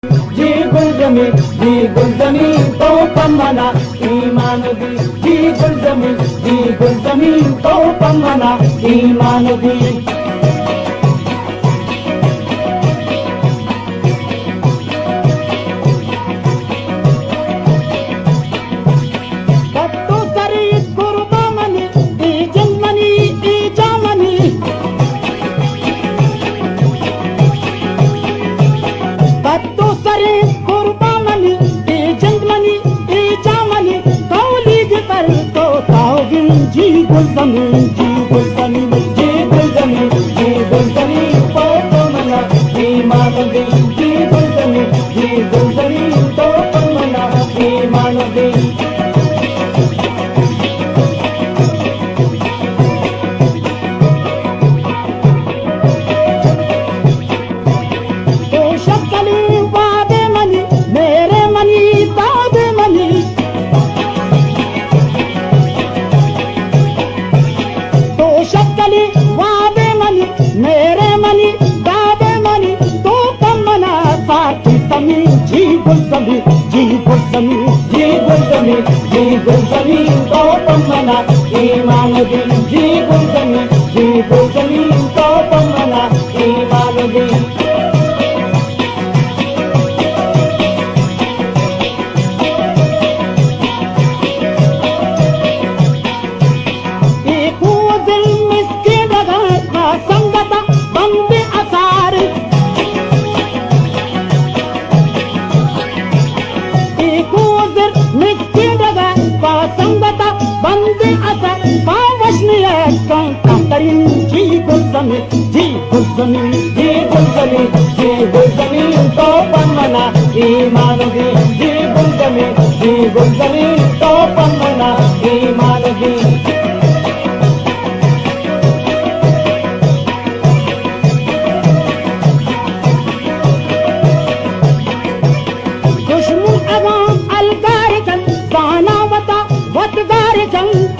जी गुलजमी तो पमना ईमान दी जी गुलजमी तो पमना ईमान दी पत्तू सरी कुर्बामनी ई जन्मनी ई जामनी पत्तू सरी कुर्बामनी ई जन्मनी ई जामनी तौलीद पर तो ताउगिन जी गुलजमी जी गुलजमी तो पमना ईमान दी जी गुलजमी तो पमना ईमान दी शक्कली वादे मनी मेरे मनी दादे मनी तो पमना साथी समी जी गुलजमी तो पमना ईमान दी जी गुलजमी तो पमना ईमान दी संगता बंदे असा पावशनी कंकरिन जी गुलजमी तो पमना ईमान दी जी गुलजमी तो पमना ईमान दी खुशबू अवाम अलगार जंग साना वता वतगार जंग